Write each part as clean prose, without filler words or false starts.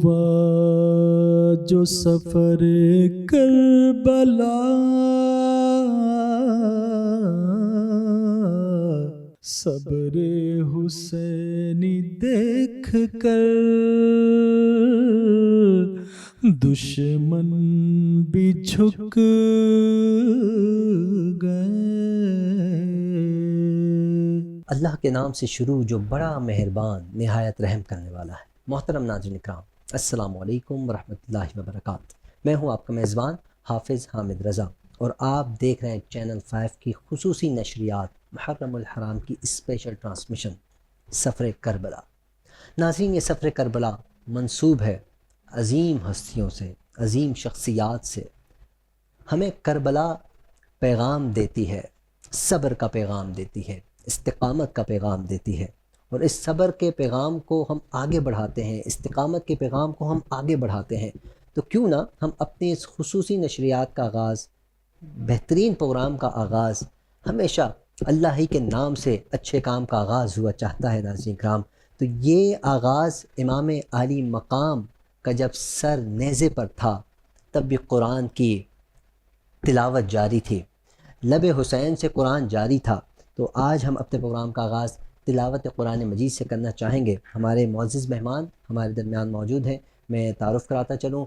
ہوا جو سفر کربلا، صبر حسینی دیکھ کر دشمن بھی جھک گئے۔ اللہ کے نام سے شروع جو بڑا مہربان نہایت رحم کرنے والا ہے۔ محترم ناظرین اکرام، السلام علیکم ورحمۃ اللہ وبرکاتہ۔ میں ہوں آپ کا میزبان حافظ حامد رضا، اور آپ دیکھ رہے ہیں چینل 5 کی خصوصی نشریات محرم الحرام کی اسپیشل ٹرانسمیشن سفر کربلا۔ ناظرین، یہ سفر کربلا منسوب ہے عظیم ہستیوں سے، عظیم شخصیات سے۔ ہمیں کربلا پیغام دیتی ہے، صبر کا پیغام دیتی ہے، استقامت کا پیغام دیتی ہے، اور اس صبر کے پیغام کو ہم آگے بڑھاتے ہیں، استقامت کے پیغام کو ہم آگے بڑھاتے ہیں۔ تو کیوں نہ ہم اپنی اس خصوصی نشریات کا آغاز، بہترین پروگرام کا آغاز، ہمیشہ اللہ ہی کے نام سے اچھے کام کا آغاز ہوا چاہتا ہے ناظرین کرام۔ تو یہ آغاز امام عالی مقام کا جب سر نیزے پر تھا تب بھی قرآن کی تلاوت جاری تھی، لب حسین سے قرآن جاری تھا۔ تو آج ہم اپنے پروگرام کا آغاز تلاوت قرآن مجید سے کرنا چاہیں گے۔ ہمارے معزز مہمان ہمارے درمیان موجود ہیں، میں تعارف کراتا چلوں۔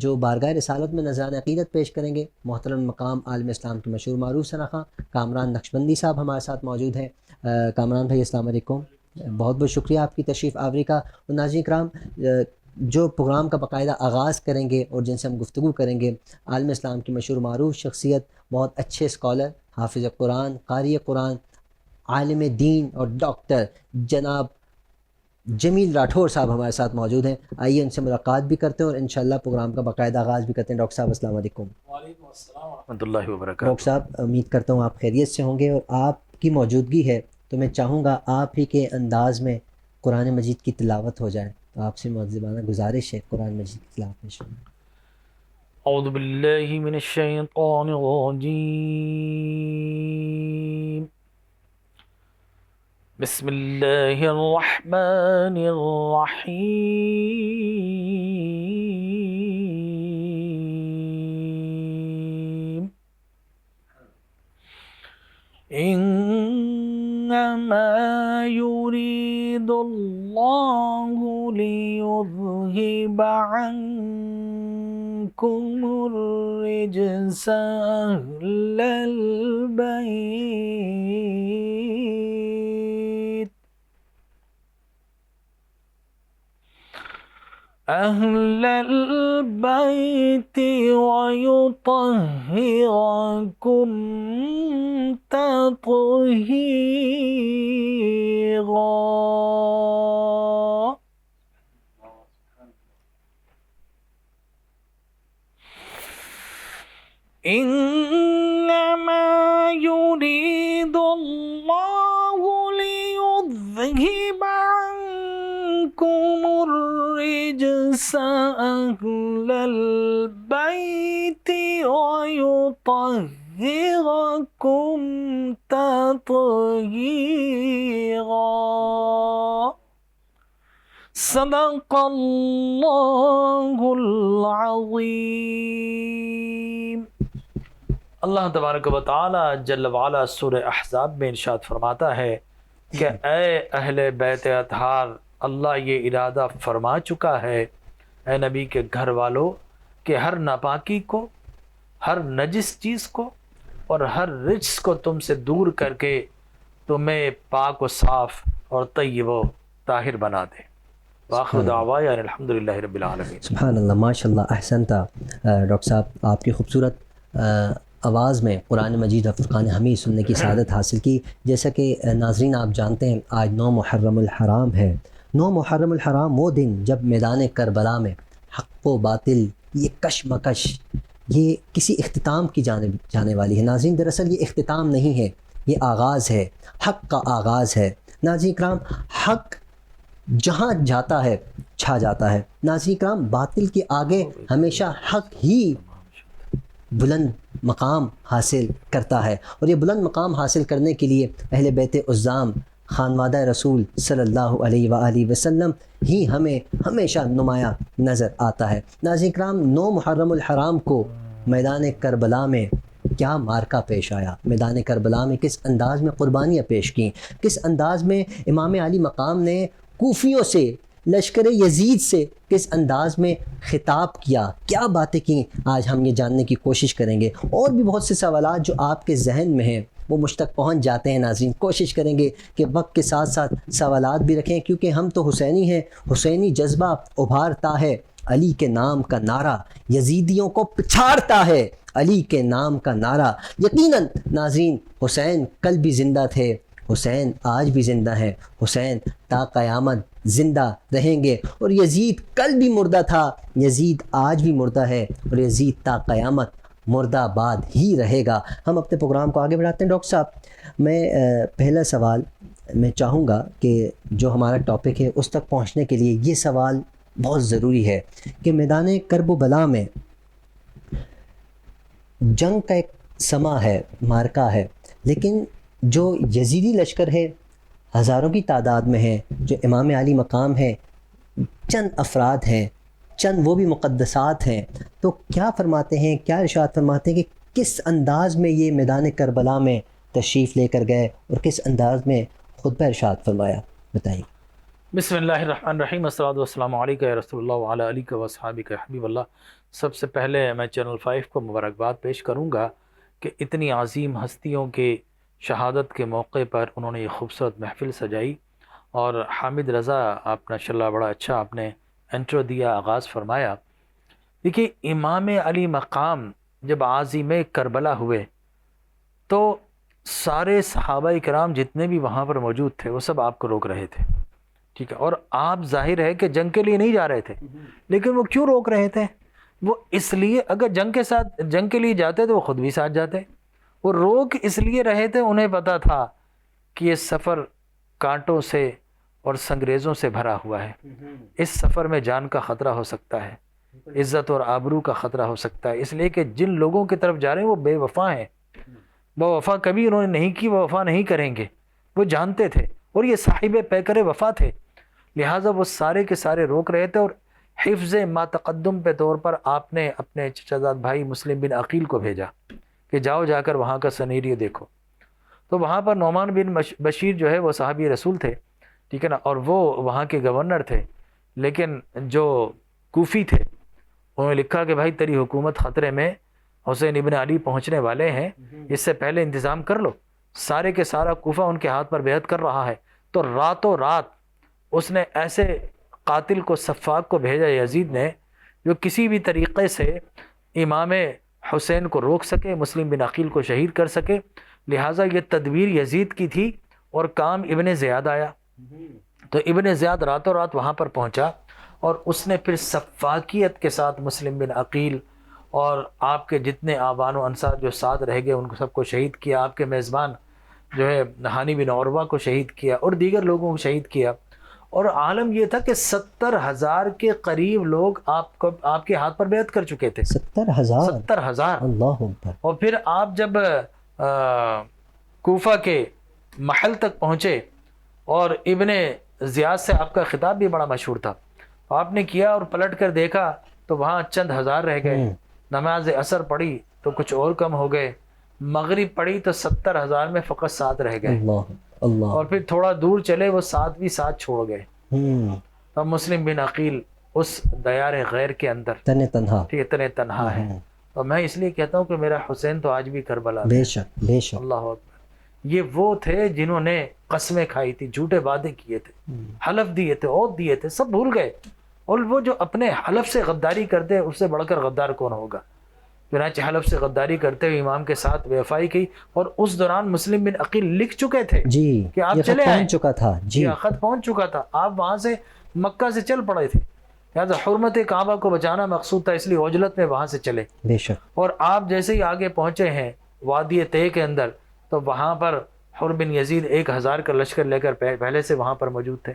جو بارگاہ رسالت میں نذران عقیدت پیش کریں گے محترم مقام عالم اسلام کے مشہور معروف سرخواں کامران نقشبندی صاحب ہمارے ساتھ موجود ہیں۔ کامران بھائی السلام علیکم، بہت بہت شکریہ آپ کی تشریف آوری کا۔ اور ناظرین کرام، جو پروگرام کا باقاعدہ آغاز کریں گے اور جن سے ہم گفتگو کریں گے، عالم اسلام کی مشہور معروف شخصیت، بہت اچھے اسکالر، حافظ قرآن، قاری قرآن، عالم دین اور ڈاکٹر جناب جمیل راٹھور صاحب ہمارے ساتھ موجود ہیں۔ آئیے ان سے ملاقات بھی کرتے ہیں اور انشاءاللہ پروگرام کا باقاعدہ آغاز بھی کرتے ہیں۔ ڈاکٹر صاحب السلام علیکم۔ وعلیکم السلام ورحمۃ اللہ وبرکاتہ۔ ڈاکٹر صاحب، امید کرتا ہوں آپ خیریت سے ہوں گے، اور آپ کی موجودگی ہے تو میں چاہوں گا آپ ہی کے انداز میں قرآن مجید کی تلاوت ہو جائے، تو آپ سے معذبانہ گزارش ہے قرآن مجید کی تلاوت میں شامل۔ اعوذ باللہ من الشیطان الرجیم، بسم اللہ الرحمن الرحیم، انما يريد الله ليذهب عنكم الرجس أهل البيت ويطهركم تطهيرا۔ إنما يريد الله ليذهب عنكم الرجس أهل البيت ويطهركم تطهيرا۔ صدق اللہ العظیم۔ اللہ تبارک و تعالی جل وعلا سورہ احزاب میں ارشاد فرماتا ہے کہ اے اہل بیت اطہار، اللہ یہ ارادہ فرما چکا ہے اے نبی کے گھر والوں کہ ہر ناپاکی کو، ہر نجس چیز کو اور ہر رجس کو تم سے دور کر کے تمہیں پاک و صاف اور طیب و طاہر بنا دے۔ وآخر دعوانا الحمدللہ رب العالمین۔ سبحان اللہ، ماشاء اللہ، احسنتا ڈاکٹر صاحب، آپ کی خوبصورت آواز میں قرآن مجید و فرقان حمید سننے کی سعادت حاصل کی۔ جیسا کہ ناظرین آپ جانتے ہیں آج 9 محرم الحرام ہے۔ 9 محرم الحرام وہ دن جب میدان کربلا میں حق و باطل، یہ کشمکش، یہ کسی اختتام کی جانب جانے والی ہے۔ ناظرین، دراصل یہ اختتام نہیں ہے، یہ آغاز ہے، حق کا آغاز ہے۔ ناظرین کرام، حق جہاں جاتا ہے چھا جاتا ہے۔ ناظرین کرام، باطل کے آگے ہمیشہ حق ہی بلند مقام حاصل کرتا ہے، اور یہ بلند مقام حاصل کرنے کے لیے اہل بیت عظام خانوادہ رسول صلی اللہ علیہ وآلہ وسلم ہی ہمیں ہمیشہ نمایاں نظر آتا ہے۔ ناظرین کرام، 9 محرم الحرام کو میدان کربلا میں کیا مارکہ پیش آیا، میدان کربلا میں کس انداز میں قربانیاں پیش کیں، کس انداز میں امام علی مقام نے کوفیوں سے، لشکر یزید سے کس انداز میں خطاب کیا، کیا باتیں کیں، آج ہم یہ جاننے کی کوشش کریں گے۔ اور بھی بہت سے سوالات جو آپ کے ذہن میں ہیں وہ مجھ تک پہنچ جاتے ہیں۔ ناظرین کوشش کریں گے کہ وقت کے ساتھ ساتھ سوالات بھی رکھیں، کیونکہ ہم تو حسینی ہیں، حسینی جذبہ ابھارتا ہے علی کے نام کا نعرہ، یزیدیوں کو پچھاڑتا ہے علی کے نام کا نعرہ۔ یقیناً ناظرین حسین کل بھی زندہ تھے، حسین آج بھی زندہ ہیں، حسین تا قیامت زندہ رہیں گے، اور یزید کل بھی مردہ تھا، یزید آج بھی مردہ ہے، اور یزید تا قیامت مردہ آباد ہی رہے گا۔ ہم اپنے پروگرام کو آگے بڑھاتے ہیں۔ ڈاکٹر صاحب، میں پہلا سوال میں چاہوں گا کہ جو ہمارا ٹاپک ہے اس تک پہنچنے کے لیے یہ سوال بہت ضروری ہے کہ میدان کرب و بلا میں جنگ کا ایک سما ہے، مارکہ ہے، لیکن جو یزیدی لشکر ہے ہزاروں کی تعداد میں ہے، جو امام علی مقام ہے چند افراد ہیں، چند وہ بھی مقدسات ہیں، تو کیا فرماتے ہیں، کیا ارشاد فرماتے ہیں کہ کس انداز میں یہ میدان کربلا میں تشریف لے کر گئے اور کس انداز میں خطبہ ارشاد فرمایا، بتائیے۔ بسم اللہ الرحمن الرحیم، الصلاۃ والسلام علیکہ یا رسول اللہ وعلی آلہ و اصحابہ حبیب اللہ۔ سب سے پہلے میں چینل 5 کو مبارکباد پیش کروں گا کہ اتنی عظیم ہستیوں کے شہادت کے موقع پر انہوں نے یہ خوبصورت محفل سجائی، اور حامد رضا آپ ماشاء اللہ بڑا اچھا آپ نے انٹرو دیا، آغاز فرمایا۔ دیکھیے امام علی مقام جب عازم کربلا ہوئے تو سارے صحابہ کرام جتنے بھی وہاں پر موجود تھے وہ سب آپ کو روک رہے تھے، ٹھیک ہے، اور آپ ظاہر ہے کہ جنگ کے لیے نہیں جا رہے تھے، لیکن وہ کیوں روک رہے تھے؟ وہ اس لیے اگر جنگ کے لیے جاتے تو وہ خود بھی ساتھ جاتے، وہ روک اس لیے رہے تھے، انہیں پتا تھا کہ یہ سفر کانٹوں سے اور سنگریزوں سے بھرا ہوا ہے، اس سفر میں جان کا خطرہ ہو سکتا ہے، عزت اور آبرو کا خطرہ ہو سکتا ہے، اس لیے کہ جن لوگوں کی طرف جا رہے ہیں وہ بے وفا ہیں، وہ وفا کبھی انہوں نے نہیں کی، وہ وفا نہیں کریں گے، وہ جانتے تھے، اور یہ صاحب پیکر وفا تھے، لہٰذا وہ سارے کے سارے روک رہے تھے۔ اور حفظ ما تقدم پہ طور پر آپ نے اپنے چچا زاد بھائی مسلم بن عقیل کو بھیجا کہ جاؤ جا کر وہاں کا سنیریو دیکھو۔ تو وہاں پر نعمان بن بشیر جو ہے وہ صحابی رسول تھے، ٹھیک ہے نا، اور وہ وہاں کے گورنر تھے، لیکن جو کوفی تھے انہوں نے لکھا کہ بھائی تیری حکومت خطرے میں، حسین ابن علی پہنچنے والے ہیں، اس سے پہلے انتظام کر لو۔ سارے کے سارا کوفہ ان کے ہاتھ پر بیعت کر رہا ہے، تو راتوں رات اس نے ایسے قاتل کو، سفاک کو بھیجا یزید نے، جو کسی بھی طریقے سے امام حسین کو روک سکے، مسلم بن عقیل کو شہید کر سکے، لہٰذا یہ تدبیر یزید کی تھی، اور کام ابن زیاد آیا۔ تو ابن زیاد راتوں رات وہاں پر پہنچا، اور اس نے پھر سفاکیت کے ساتھ مسلم بن عقیل اور آپ کے جتنے آبان و انصار جو ساتھ رہ گئے ان کو سب کو شہید کیا، آپ کے میزبان جو ہے ہانی بن عروہ کو شہید کیا، اور دیگر لوگوں کو شہید کیا، اور عالم یہ تھا کہ 70,000 کے قریب لوگ آپ کے ہاتھ پر بیعت کر چکے تھے۔ 70,000 اللہ اکبر۔ اور پھر آپ جب کوفہ کے محل تک پہنچے، اور ابن زیاد سے آپ کا خطاب بھی بڑا مشہور تھا، آپ نے کیا اور پلٹ کر دیکھا تو وہاں چند ہزار رہ گئے، نماز عصر پڑھی تو کچھ اور کم ہو گئے، مغرب پڑھی تو 70,000 میں فقط 7 رہ گئے، اللہ، اور پھر تھوڑا دور چلے وہ 7 بھی ساتھ چھوڑ گئے۔ اب مسلم بن عقیل اس دیار غیر کے اندر اتنے تنہا ہے، اور میں اس لیے کہتا ہوں کہ میرا حسین تو آج بھی کربلا میں، بے شک بے شک۔ اللہ اکبر۔ یہ وہ تھے جنہوں نے قسمیں کھائی تھی، جھوٹے وعدے کیے تھے، حلف دیے تھے، عہد دیے تھے، سب بھول گئے، اور وہ جو اپنے حلف سے غداری کرتے اس سے بڑھ کر غدار کون ہوگا؟ چنانچہ حلف سے غداری کرتے ہوئے امام کے ساتھ بے وفائی کی، اور اس دوران مسلم بن عقیل لکھ چکے تھے جی کہ آپ یہ چلے آئیں، پہنچ چکا تھا، جی خط پہنچ چکا تھا، آپ وہاں سے مکہ سے چل پڑے تھے، لہٰذا حرمت کعبہ کو بچانا مقصود تھا، اس لیے عجلت میں وہاں سے چلے، بے شک۔ اور آپ جیسے ہی آگے پہنچے ہیں وادی طے کے اندر، تو وہاں پر حر بن یزید 1,000 کا لشکر لے کر پہلے سے وہاں پر موجود تھے،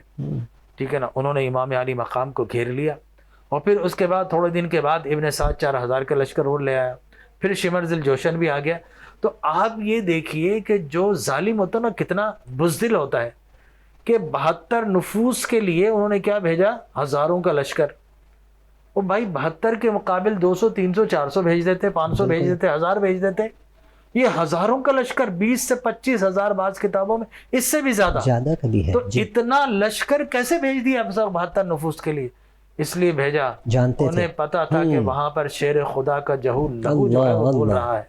ٹھیک ہے نا، انہوں نے امام علی مقام کو گھیر لیا، اور پھر اس کے بعد تھوڑے دن کے بعد ابن سعد 4,000 کا لشکر اور لے آیا، پھر شمر ذی الجوشن بھی آ گیا۔ تو آپ یہ دیکھیے کہ جو ظالم ہوتا ہے نا کتنا بزدل ہوتا ہے، کہ 72 نفوس کے لیے انہوں نے کیا بھیجا؟ ہزاروں کا لشکر. وہ بھائی 72 کے مقابل 200 300 400 بھیج دیتے, 500 بھیج دیتے, 1000 بھیج دیتے. یہ ہزاروں کا لشکر 20 سے 25 ہزار بعض کتابوں میں اس سے بھی زیادہ کبھی ہے. تو اتنا لشکر کیسے بھیج دیا 72 نفوس کے لیے؟ اس لیے بھیجا جانتے انہیں پتا تھا کہ وہاں پر شیر خدا کا جہو لہو جو ہے وہ بول رہا ہے,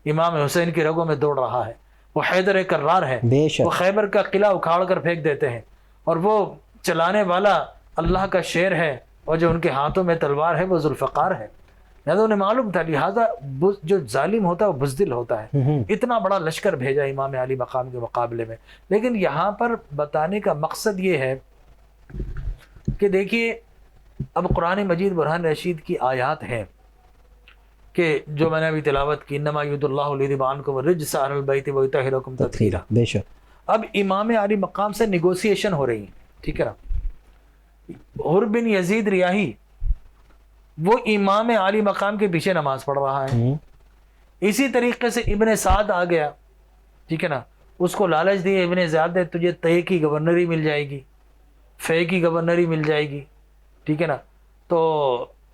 امام حسین کی رگوں میں دوڑ رہا ہے, وہ حیدر کرار ہے, وہ خیبر کا قلعہ اکھاڑ کر پھینک دیتے ہیں, اور وہ چلانے والا اللہ کا شیر ہے, اور جو ان کے ہاتھوں میں تلوار ہے وہ ذوالفقار ہے. لہذا انہیں معلوم تھا, لہذا جو ظالم ہوتا ہے وہ بزدل ہوتا ہے. اتنا بڑا لشکر بھیجا امام علی مقام کے مقابلے میں. لیکن یہاں پر بتانے کا مقصد یہ ہے کہ دیکھیے اب قرآن مجید برہان رشید کی آیات ہیں کہ جو میں نے ابھی تلاوت کی, انما یرید اللہ لیذھب عنکم الرجس اہل البیت ویطہرکم تطہیرا. بے شک اب امام علی مقام سے نیگوسیشن ہو رہی ہے, ٹھیک ہے نا. حر بن یزید ریاحی وہ امام علی مقام کے پیچھے نماز پڑھ رہا ہے. اسی طریقے سے ابن سعد آ گیا, ٹھیک ہے نا, اس کو لالچ دیے ابن زیاد نے, تجھے تے کی گورنری مل جائے گی, فے کی گورنری مل جائے گی, ٹھیک ہے نا. تو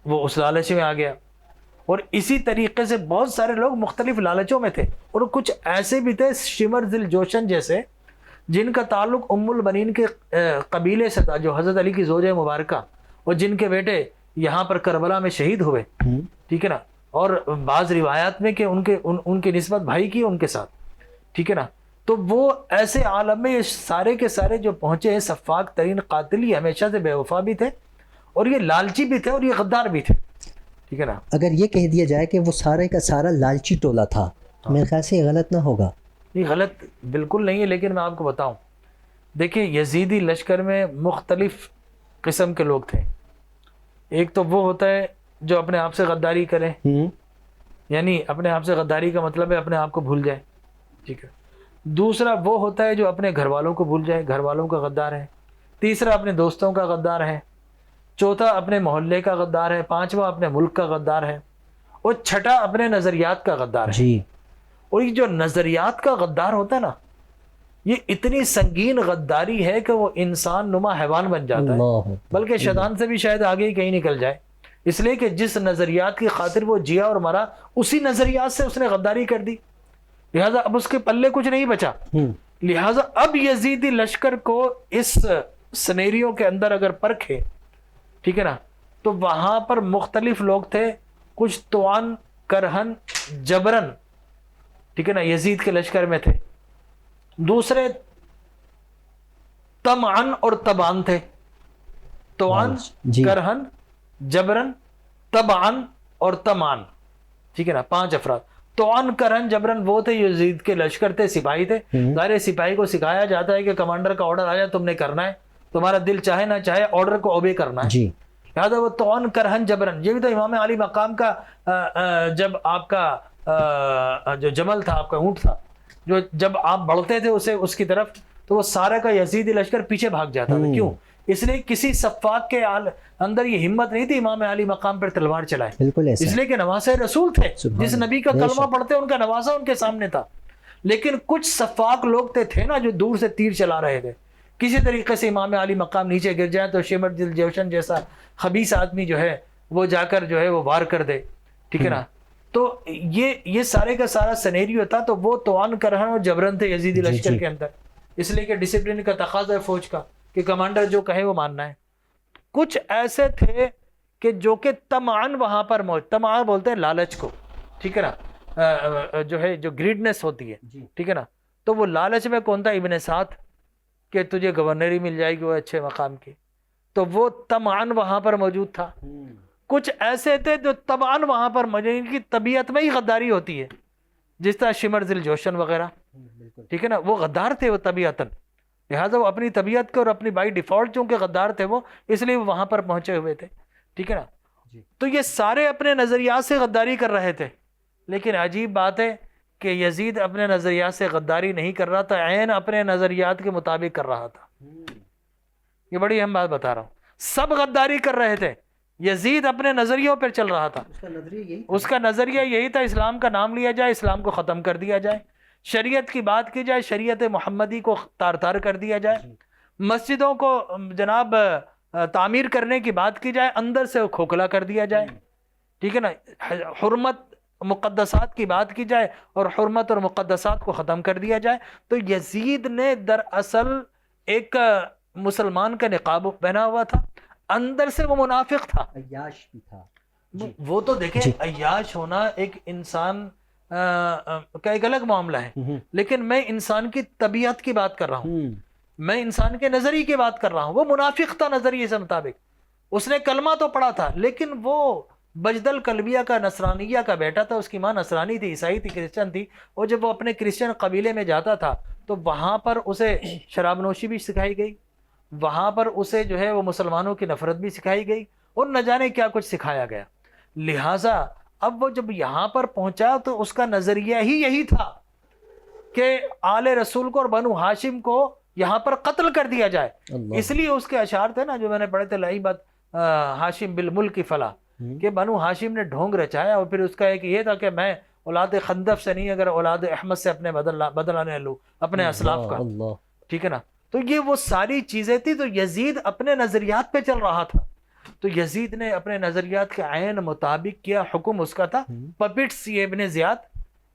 وہ اس لالچ میں آ گیا. اور اسی طریقے سے بہت سارے لوگ مختلف لالچوں میں تھے, اور کچھ ایسے بھی تھے شمر ذی الجوشن جیسے, جن کا تعلق ام البنین کے قبیلے سے تھا, جو حضرت علی کی زوجہ مبارکہ, اور جن کے بیٹے یہاں پر کربلا میں شہید ہوئے, ٹھیک ہے نا. اور بعض روایات میں کہ ان کی نسبت بھائی کی ان کے ساتھ, ٹھیک ہے نا. تو وہ ایسے عالم میں یہ سارے کے سارے جو پہنچے ہیں سفاک ترین قاتل, یہ ہمیشہ سے بے وفا بھی تھے, اور یہ لالچی بھی تھے, اور یہ غدار بھی تھے, ٹھیک ہے نا. اگر یہ کہہ دیا جائے کہ وہ سارے کا سارا لالچی ٹولہ تھا, میرے خیال سے یہ غلط نہ ہوگا. یہ غلط بالکل نہیں ہے, لیکن میں آپ کو بتاؤں, دیکھیں یزیدی لشکر میں مختلف قسم کے لوگ تھے. ایک تو وہ ہوتا ہے جو اپنے آپ سے غداری کرے, یعنی اپنے آپ سے غداری کا مطلب ہے اپنے آپ کو بھول جائے, ٹھیک ہے. دوسرا وہ ہوتا ہے جو اپنے گھر والوں کو بھول جائے, گھر والوں کا غدار ہے. تیسرا اپنے دوستوں کا غدار ہے. چوتھا اپنے محلے کا غدار ہے. پانچواں اپنے ملک کا غدار ہے. اور چھٹا اپنے نظریات کا غدار ہے. اور یہ جو نظریات کا غدار ہوتا ہے نا, یہ اتنی سنگین غداری ہے کہ وہ انسان نما حیوان بن جاتا ہے, بلکہ شیطان سے بھی شاید آگے ہی کہیں نکل جائے. اس لیے کہ جس نظریات کی خاطر وہ جیا اور مرا, اسی نظریات سے اس نے غداری کر دی, لہٰذا اب اس کے پلے کچھ نہیں بچا. لہٰذا اب یزیدی لشکر کو اس سنیریوں کے اندر اگر پرکھے, ٹھیک ہے نا, تو وہاں پر مختلف لوگ تھے. کچھ توان کرہن جبرن, ٹھیک ہے نا, یزید کے لشکر میں تھے. دوسرے طمعن اور طبعن تھے. توان کرہن جبرن طبعن اور طمعن, ٹھیک ہے نا, 5 افراد. توان کرہن جبرن وہ تھے یزید کے لشکر تھے, سپاہی تھے. ظاہر سپاہی کو سکھایا جاتا ہے کہ کمانڈر کا آرڈر آیا تم نے کرنا ہے, تمہارا دل چاہے نہ چاہے آرڈر کو اوبے کرنا ہے. لہٰذا وہ توان کرہن جبرن. یہ بھی تو امام علی مقام کا جب آپ کا جو جمل تھا, آپ کا اونٹ تھا, جو جب آپ بڑھتے تھے اسے اس کی طرف, تو وہ سارا کا یزیدی لشکر پیچھے بھاگ جاتا تھا. کیوں؟ اس لیے کسی صفاق کے اندر یہ ہمت نہیں تھی امام علی مقام پر تلوار چلائے, اس لیے کہ نواسہ رسول تھے, جس نبی کا کلمہ پڑھتے ان کا نواسہ ان کے سامنے تھا. لیکن کچھ صفاق لوگ تھے نا جو دور سے تیر چلا رہے تھے. کسی طریقے سے امام علی مقام نیچے گر جائے تو شمر ذی الجوشن جیسا خبیث آدمی جو ہے وہ جا کر جو ہے وہ وار کر دے, ٹھیک ہے نا. تو یہ سارے کا سارا سنیریو تھا. تو وہ توان کرہن اور جبرن تھے یزیدی لشکر کے اندر, اس لیے کہ ڈسپلن کا تقاضا ہے فوج کا کہ کمانڈر جو کہے وہ ماننا ہے. کچھ ایسے تھے کہ جو کہ طمعن وہاں پر طمع بولتے ہیں لالچ کو, ٹھیک ہے نا, جو ہے جو گریڈنس ہوتی ہے, ٹھیک ہے نا. تو وہ لالچ میں کون تھا؟ ابن سعد, کہ تجھے گورنری مل جائے گی وہ اچھے مقام کی. تو وہ طمعن وہاں پر موجود تھا. کچھ ایسے تھے جو طبعاً وہاں پر ان کی طبیعت میں ہی غداری ہوتی ہے, جس طرح شمر ذی الجوشن وغیرہ, ٹھیک ہے نا, وہ غدار تھے وہ طبیعتاً. لہٰذا وہ اپنی طبیعت کے اور اپنی بائی ڈیفالٹ چونکہ غدار تھے وہ, اس لیے وہ وہاں پر پہنچے ہوئے تھے, ٹھیک ہے نا. تو یہ سارے اپنے نظریات سے غداری کر رہے تھے. لیکن عجیب بات ہے کہ یزید اپنے نظریات سے غداری نہیں کر رہا تھا, عین اپنے نظریات کے مطابق کر رہا تھا. یہ بڑی اہم بات بتا رہا ہوں. سب غداری کر رہے تھے, یزید اپنے نظریوں پر چل رہا تھا. اس کا نظریہ یہی تھا, اسلام کا نام لیا جائے, اسلام کو ختم کر دیا جائے, شریعت کی بات کی جائے, شریعت محمدی کو تار تار کر دیا جائے, مسجدوں کو جناب تعمیر کرنے کی بات کی جائے، اندر سے وہ کھوکھلا کر دیا جائے، ٹھیک ہے نا، حرمت مقدسات کی بات کی جائے اور حرمت اور مقدسات کو ختم کر دیا جائے. تو یزید نے دراصل ایک مسلمان کا نقاب پہنا ہوا تھا، اندر سے وہ منافق تھا، عیاش بھی تھا. وہ تو دیکھیں عیاش ہونا ایک انسان کا ایک الگ معاملہ ہے، لیکن میں انسان کی طبیعت کی بات کر رہا ہوں، میں انسان کے نظریے کی بات کر رہا ہوں. وہ منافق تھا نظریے سے مطابق، اس نے کلمہ تو پڑھا تھا لیکن وہ بجد القلبیہ کا نصرانیہ کا بیٹا تھا، اس کی ماں نصرانی تھی، عیسائی تھی، کرسچن تھی. اور جب وہ اپنے کرسچن قبیلے میں جاتا تھا تو وہاں پر اسے شراب نوشی بھی سکھائی گئی، وہاں پر اسے جو ہے وہ مسلمانوں کی نفرت بھی سکھائی گئی اور نہ جانے کیا کچھ سکھایا گیا. لہٰذا اب وہ جب یہاں پر پہنچا تو اس کا نظریہ ہی یہی تھا کہ آل رسول کو اور بنو ہاشم کو یہاں پر قتل کر دیا جائے. اس لیے اس کے اشعار تھے نا جو میں نے پڑھے تھے، لعیبت ہاشم بالملک فلا، کہ بنو ہاشم نے ڈھونگ رچایا. اور پھر اس کا ایک یہ تھا کہ میں اولاد خندف سے نہیں، اگر اولاد احمد سے اپنے بدلہ نہ لوں اپنے اسلاف کا، ٹھیک ہے نا. تو یہ وہ ساری چیزیں تھی. تو یزید اپنے نظریات پہ چل رہا تھا، تو یزید نے اپنے نظریات کے عین مطابق کیا. حکم اس کا تھا پپٹس، یہ ابن زیاد،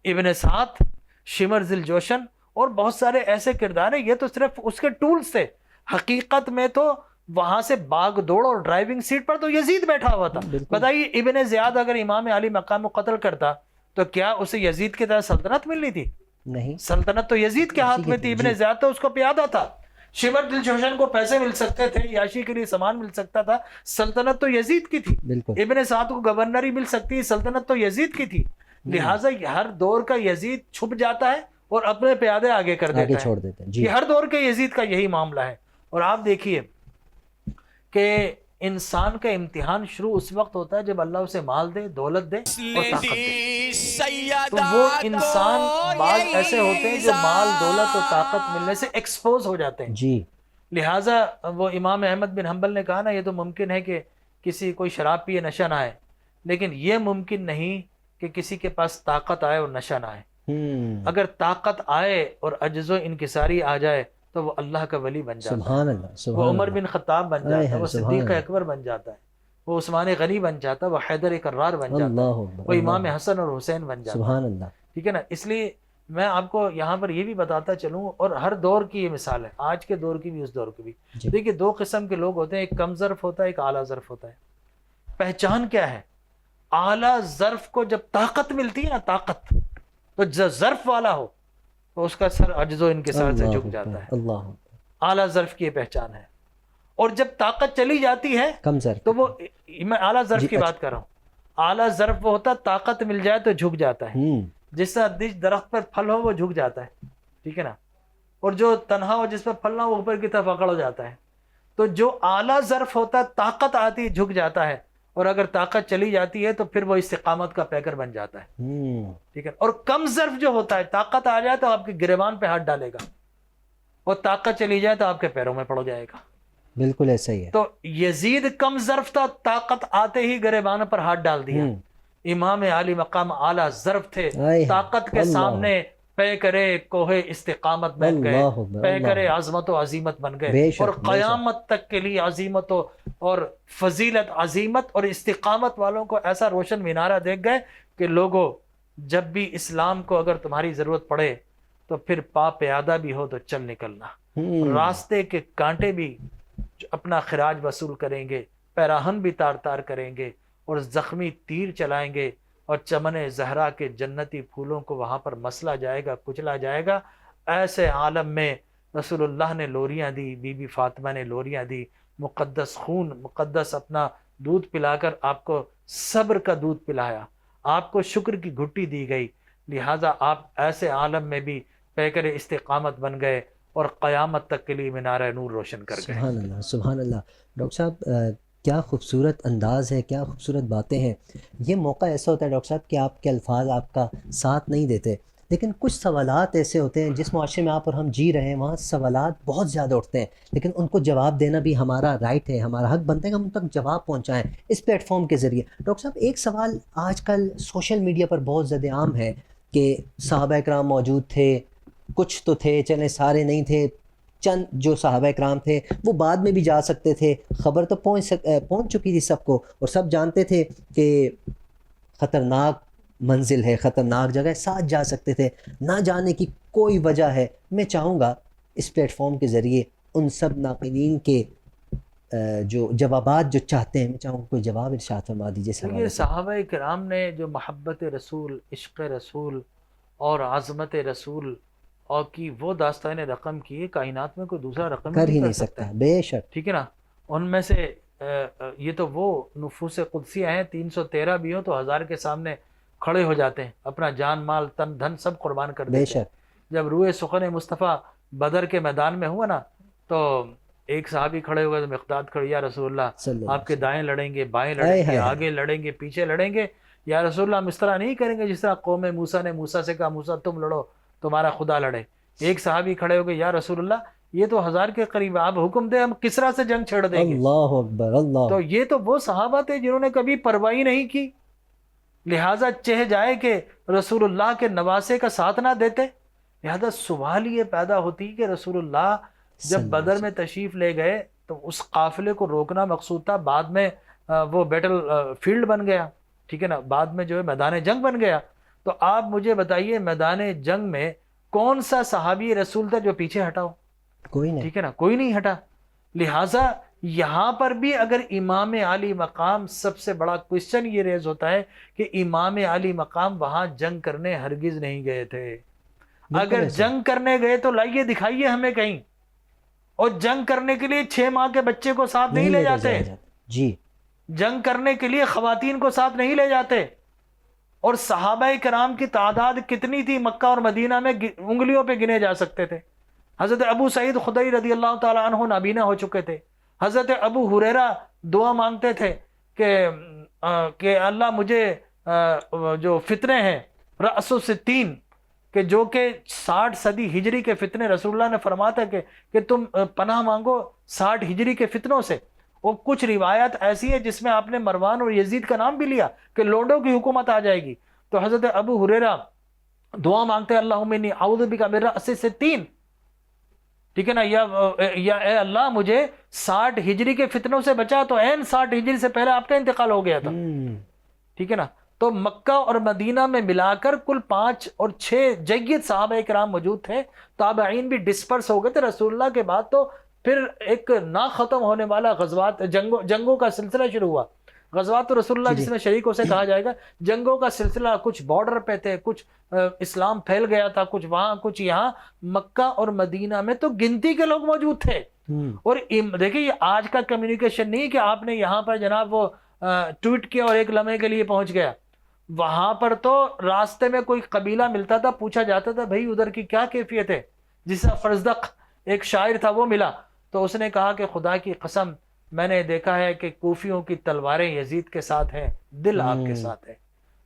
ابن سعد، شمر ذی الجوشن اور بہت سارے ایسے کردار ہیں. یہ تو صرف اس کے ٹولز تھے، حقیقت میں تو وہاں سے باغ دوڑ اور ڈرائیونگ سیٹ پر تو یزید بیٹھا ہوا تھا. بتائیے ابن زیاد اگر امام علی مقام کو قتل کرتا تو کیا اسے یزید کی طرح سلطنت ملنی تھی؟ نہیں، سلطنت تو یزید کے ہاتھ میں تھی. ابن زیاد تو اس کو پیادہ تھا. شمر ذی الجوشن کو پیسے مل سکتے تھے، یاشی کے لیے سامان مل سکتا تھا، سلطنت تو یزید کی تھی. ابن سعد کو گورنری مل سکتی، سلطنت تو یزید کی تھی. لہٰذا ہر دور کا یزید چھپ جاتا ہے اور اپنے پیادے آگے کر دیتا ہے، چھوڑ دیتا ہے. یہ ہر دور کے یزید کا یہی معاملہ ہے. اور آپ دیکھیے کہ انسان کا امتحان شروع اس وقت ہوتا ہے جب اللہ اسے مال دے، دولت دے اور طاقت دے. تو وہ انسان بعض ایسے ہوتے ہیں جو مال، دولت اور طاقت ملنے سے ایکسپوز ہو جاتے ہیں. جی لہٰذا وہ امام احمد بن حنبل نے کہا نا، یہ تو ممکن ہے کہ کوئی شراب پیے نشہ نہ آئے، لیکن یہ ممکن نہیں کہ کسی کے پاس طاقت آئے اور نشہ نہ آئے. اگر طاقت آئے اور عجز و انکساری آ جائے تو وہ اللہ کا ولی بن جاتا ہے. سبحان اللہ. وہ عمر بن خطاب بن جاتا ہے، وہ صدیق اکبر بن جاتا ہے، وہ عثمان غنی بن جاتا ہے، وہ حیدر کرار بن جاتا ہے، وہ امام حسن اور حسین بن جاتا ہے. سبحان اللہ. ٹھیک ہے نا. اس لیے میں آپ کو یہاں پر یہ بھی بتاتا چلوں، اور ہر دور کی یہ مثال ہے، آج کے دور کی بھی اس دور کی بھی. دیکھیے دو قسم کے لوگ ہوتے ہیں، ایک کم ظرف ہوتا ہے، ایک اعلیٰ ظرف ہوتا ہے. پہچان کیا ہے؟ اعلیٰ ظرف کو جب طاقت ملتی ہے نا، طاقت، تو جو ظرف والا ہو تو اس کا سر عجز و انکسار سے جھک جاتا ہے. اعلیٰ ظرف کی یہ پہچان ہے. اور جب طاقت چلی جاتی ہے کم ظرف، تو وہ میں اعلیٰ ظرف کی بات کر رہا ہوں. اعلیٰ ظرف وہ ہوتا ہے طاقت مل جائے تو جھک جاتا ہے، جس طرح درخت پر پھل ہو وہ جھک جاتا ہے، ٹھیک ہے نا. اور جو تنہا ہو، جس پر پھل نہ ہو، وہ اوپر کی طرف اکڑ ہو جاتا ہے. تو جو اعلیٰ ظرف ہوتا ہے طاقت آتی ہے جھک جاتا ہے، اور اگر طاقت چلی جاتی ہے تو پھر وہ استقامت کا پیکر بن جاتا ہے، ٹھیک ہے. اور کم ظرف جو ہوتا ہے، طاقت آ جائے تو آپ کے گریبان پہ ہاتھ ڈالے گا، اور طاقت چلی جائے تو آپ کے پیروں میں پڑ جائے گا. بالکل ایسا ہی ہے. تو یزید کم ظرف تھا، طاقت آتے ہی گریبان پر ہاتھ ڈال دیا. امام علی مقام اعلیٰ ظرف تھے، طاقت کے سامنے پے کرے کوہ استقامت بن گئے، پے کرے عظمت و عظیمت بن گئے، اور قیامت تک کے لیے عظیمت اور فضیلت، عظیمت اور استقامت والوں کو ایسا روشن مینارہ دیکھ گئے کہ لوگوں جب بھی اسلام کو اگر تمہاری ضرورت پڑے تو پھر پا پیادہ بھی ہو تو چل نکلنا، راستے کے کانٹے بھی اپنا خراج وصول کریں گے، پیراہن بھی تار تار کریں گے، اور زخمی تیر چلائیں گے، اور چمن زہرا کے جنتی پھولوں کو وہاں پر مسلا جائے گا، کچلا جائے گا. ایسے عالم میں رسول اللہ نے لوریاں دی، بی بی فاطمہ نے لوریاں دی، مقدس خون، مقدس اپنا دودھ پلا کر آپ کو صبر کا دودھ پلایا، آپ کو شکر کی گھٹی دی گئی. لہٰذا آپ ایسے عالم میں بھی پیکر استقامت بن گئے اور قیامت تک کے لیے مینارہ نور روشن کر گئے. سبحان اللہ، سبحان اللہ. ڈاکٹر صاحب کیا خوبصورت انداز ہے، کیا خوبصورت باتیں ہیں. یہ موقع ایسا ہوتا ہے ڈاکٹر صاحب کہ آپ کے الفاظ آپ کا ساتھ نہیں دیتے، لیکن کچھ سوالات ایسے ہوتے ہیں جس معاشرے میں آپ اور ہم جی رہے ہیں، وہاں سوالات بہت زیادہ اٹھتے ہیں، لیکن ان کو جواب دینا بھی ہمارا رائٹ ہے، ہمارا حق بنتا ہے کہ ہم ان تک جواب پہنچائیں اس پلیٹ فارم کے ذریعے. ڈاکٹر صاحب ایک سوال آج کل سوشل میڈیا پر بہت زیادہ عام ہے کہ صحابہ کرام موجود تھے، کچھ تو تھے، چلیں سارے نہیں تھے، چند جو صحابہ کرام تھے وہ بعد میں بھی جا سکتے تھے، خبر تو پہنچ چکی تھی سب کو، اور سب جانتے تھے کہ خطرناک منزل ہے، خطرناک جگہ ہے، ساتھ جا سکتے تھے، نہ جانے کی کوئی وجہ ہے۔ میں چاہوں گا اس پلیٹ فارم کے ذریعے ان سب ناقدین کے جو جوابات جو چاہتے ہیں، میں چاہوں گا کوئی جواب ارشاد فرما دیجیے اس حوالے سے۔ صحابہ کرام نے جو محبت رسول، عشق رسول اور عظمت رسول اور کی وہ داستان رقم کی ہے، کائنات میں کوئی دوسرا رقم کر ہی نہیں سکتا، بے شک۔ ٹھیک ہے نا۔ ان میں سے یہ تو وہ نفوس قدسیہ ہیں، 313 بھی ہوں تو 1000 کے سامنے کھڑے ہو جاتے ہیں، اپنا جان مال تن دھن سب قربان کر بے دیتے ہیں۔ شک۔ جب روح سخن مصطفیٰ بدر کے میدان میں ہوا نا، تو ایک صحابی کھڑے ہوئے تو مقداد کھڑی، یا رسول اللہ صلی اللہ آپ کے دائیں لڑیں گے، بائیں ہائے لڑیں گے، ہائے ہائے۔ آگے لڑیں گے، پیچھے لڑیں گے، یا رسول اللہ ہم اس طرح نہیں کریں گے جس طرح قوم موسیٰ نے موسیٰ سے کہا موسیٰ تم لڑو تمہارا خدا لڑے۔ ایک صحابی کھڑے ہو گئے، یا رسول اللہ یہ تو 1000 کے قریب، آپ حکم دیں ہم کسرا سے جنگ چھیڑ دیں گے۔ اللہ اکبر، اللہ۔ تو یہ تو وہ صحابہ تھے جنہوں نے کبھی پرواہی نہیں کی، لہٰذا چہ جائے کہ رسول اللہ کے نواسے کا ساتھ نہ دیتے۔ لہذا سوال یہ پیدا ہوتی کہ رسول اللہ جب بدر میں تشریف لے گئے تو اس قافلے کو روکنا مقصود تھا، بعد میں وہ بیٹل فیلڈ بن گیا، ٹھیک ہے نا، بعد میں جو ہے میدان جنگ بن گیا۔ تو آپ مجھے بتائیے میدان جنگ میں کون سا صحابی رسول تھا جو پیچھے ہٹا ہو؟ کوئی نہیں۔ ٹھیک ہے نا، کوئی نہیں ہٹا۔ لہٰذا یہاں پر بھی اگر امام علی مقام، سب سے بڑا کوشچن یہ ریز ہوتا ہے کہ امام علی مقام وہاں جنگ کرنے ہرگز نہیں گئے تھے۔ اگر جنگ کرنے گئے تو لائیے دکھائیے ہمیں کہیں، اور جنگ کرنے کے لیے 6 ماہ کے بچے کو ساتھ نہیں لے جاتے، جی، جنگ کرنے کے لیے خواتین کو ساتھ نہیں لے جاتے۔ اور صحابہ کرام کی تعداد کتنی تھی مکہ اور مدینہ میں، انگلیوں پہ گنے جا سکتے تھے۔ حضرت ابو سعید خدری رضی اللہ تعالیٰ عنہ نابینا ہو چکے تھے۔ حضرت ابو ہریرہ دعا مانگتے تھے کہ اللہ مجھے جو فتنے ہیں رأس الستین، کہ جو کہ 60 صدی ہجری کے فتنے، رسول اللہ نے فرمایا تھا کہ تم پناہ مانگو 60 ہجری کے فتنوں سے۔ اور کچھ روایت ایسی ہے جس میں آپ نے مروان اور یزید کا نام بھی لیا کہ لوڈوں کی حکومت آ جائے گی۔ تو حضرت ابو ہریرہ دعا مانگتے ہیں اللہم انی اعوذ بک من رأس الستین، ٹھیک ہے نا، یا اے اللہ مجھے 60 ہجری کے فتنوں سے بچا۔ تو این 60 ہجری سے پہلے آپ کا انتقال ہو گیا تھا، ٹھیک ہے نا۔ تو مکہ اور مدینہ میں ملا کر کل 5 اور 6 جید صحابہ کرام موجود تھے، تابعین بھی ڈسپرس ہو گئے تھے۔ رسول اللہ کے بعد تو پھر ایک نہ ختم ہونے والا غزوات، جنگوں کا سلسلہ شروع ہوا۔ غزوات تو رسول اللہ جس میں شریکوں سے کہا جائے گا، جنگوں کا سلسلہ، کچھ بارڈر پہ تھے، کچھ اسلام پھیل گیا تھا، کچھ وہاں کچھ یہاں۔ مکہ اور مدینہ میں تو گنتی کے لوگ موجود تھے۔ اور دیکھیں یہ آج کا کمیونیکیشن نہیں کہ آپ نے یہاں پر جناب وہ ٹویٹ کیا اور ایک لمحے کے لیے پہنچ گیا۔ وہاں پر تو راستے میں کوئی قبیلہ ملتا تھا، پوچھا جاتا تھا بھائی ادھر کی کیا کیفیت ہے۔ جس طرح فرزدق ایک شاعر تھا، وہ ملا تو اس نے کہا کہ خدا کی قسم میں نے دیکھا ہے کہ کوفیوں کی تلواریں یزید کے ساتھ ہیں، دل آپ کے ساتھ ہے۔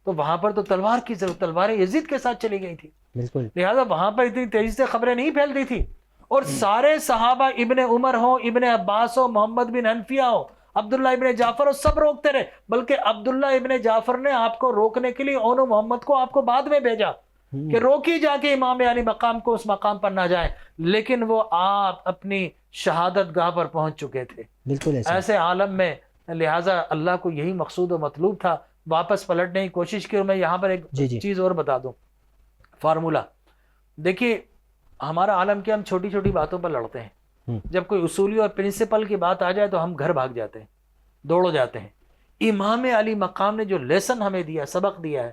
تو وہاں پر تو تلوار کی ضرورت، تلواریں یزید کے ساتھ چلی گئی تھی، بالکل۔ لہٰذا وہاں پر اتنی تیزی سے خبریں نہیں پھیلتی تھی۔ اور سارے صحابہ، ابن عمر ہو، ابن عباس ہو، محمد بن حنفیہ ہو، عبداللہ ابن جعفر ہو، سب روکتے رہے۔ بلکہ عبداللہ ابن جعفر نے آپ کو روکنے کے لیے اونو محمد کو آپ کو بعد میں بھیجا کہ روکی جا کے امام علی مقام کو اس مقام پر نہ جائے، لیکن وہ آپ اپنی شہادت گاہ پر پہنچ چکے تھے، بالکل ایسے عالم میں۔ لہٰذا اللہ کو یہی مقصود و مطلوب تھا، واپس پلٹنے کی کوشش کی۔ اور میں یہاں پر ایک چیز اور بتا دوں، فارمولہ دیکھیے، ہمارا عالم کیا، ہم چھوٹی چھوٹی باتوں پر لڑتے ہیں۔ جب کوئی اصولی اور پرنسپل کی بات آ جائے تو ہم گھر بھاگ جاتے ہیں، دوڑ جاتے ہیں۔ امام علی مقام نے جو لیسن ہمیں دیا، سبق دیا ہے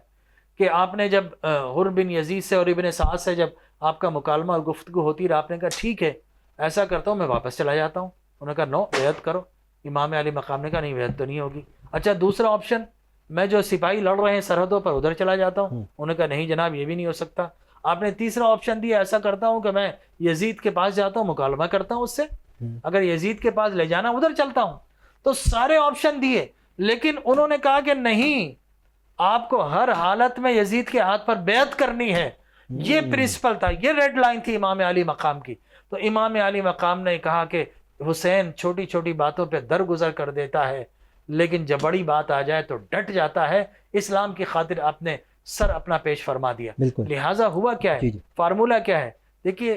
کہ آپ نے جب حر بن یزید سے اور ابن سعد سے جب آپ کا مکالمہ اور گفتگو ہوتی رہا، آپ نے کہا ٹھیک ہے ایسا کرتا ہوں میں واپس چلا جاتا ہوں۔ انہوں نے کہا نو، بیعت کرو۔ امام علی مقام نے کہا نہیں، بیعت تو نہیں ہوگی۔ اچھا دوسرا آپشن، میں جو سپاہی لڑ رہے ہیں سرحدوں پر ادھر چلا جاتا ہوں۔ انہوں نے کہا نہیں جناب یہ بھی نہیں ہو سکتا۔ آپ نے تیسرا آپشن دیا، ایسا کرتا ہوں کہ میں یزید کے پاس جاتا ہوں، مکالمہ کرتا ہوں اس سے، اگر یزید کے پاس لے جانا ادھر چلتا ہوں۔ تو سارے آپشن دیے، لیکن انہوں نے کہا کہ نہیں، آپ کو ہر حالت میں یزید کے ہاتھ پر بیعت کرنی ہے۔ یہ پرنسپل تھا، یہ ریڈ لائن تھی امام علی مقام کی۔ تو امام علی مقام نے کہا کہ حسین چھوٹی چھوٹی باتوں پہ درگزر کر دیتا ہے، لیکن جب بڑی بات آ جائے تو ڈٹ جاتا ہے۔ اسلام کی خاطر آپ نے سر اپنا پیش فرما دیا۔ لہٰذا ہوا کیا ہے، فارمولہ کیا ہے؟ دیکھیے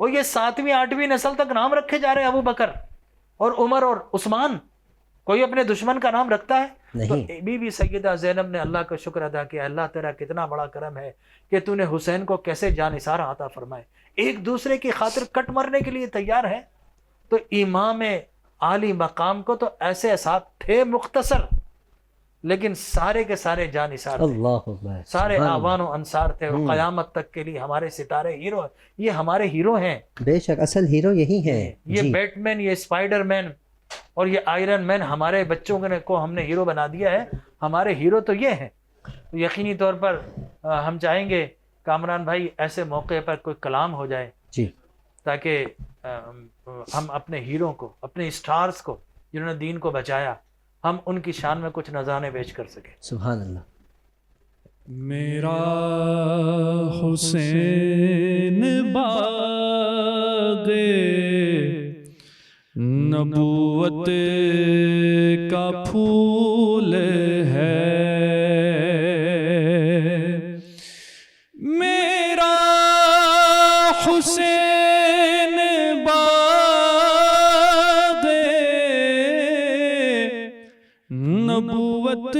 اور یہ 7ویں 8ویں نسل تک نام رکھے جا رہے ہیں، ابو بکر اور عمر اور عثمان. کوئی اپنے دشمن کا نام رکھتا ہے؟ تو بی بی سیدہ زینب نے اللہ کا شکر ادا کیا، اللہ تیرا کتنا بڑا کرم ہے کہ تو نے حسین کو کیسے جانثار عطا فرمائے، ایک دوسرے کی خاطر کٹ مرنے کے لیے تیار ہیں. تو امام عالی مقام کو تو ایسے اسات تھے مختصر، لیکن سارے کے سارے جانثار تھے، سارے آوان و انصار تھے، اور قیامت تک کے لیے ہمارے ستارے ہیرو، یہ ہمارے ہیرو ہیں. بے شک اصل ہیرو یہی ہیں. یہ بیٹ مین، یہ اسپائڈر مین اور یہ آئرن مین ہمارے بچوں کو ہم نے ہیرو بنا دیا ہے. ہمارے ہیرو تو یہ ہیں. یقینی طور پر ہم چاہیں گے کامران بھائی ایسے موقع پر کوئی کلام ہو جائے جی، تاکہ ہم اپنے ہیرو کو، اپنے اسٹارز کو جنہوں نے دین کو بچایا، ہم ان کی شان میں کچھ نذرانے پیش کر سکیں. سبحان اللہ. میرا حسین باغ نبوت کا پھول ہے، میرا حسین باغ نبوت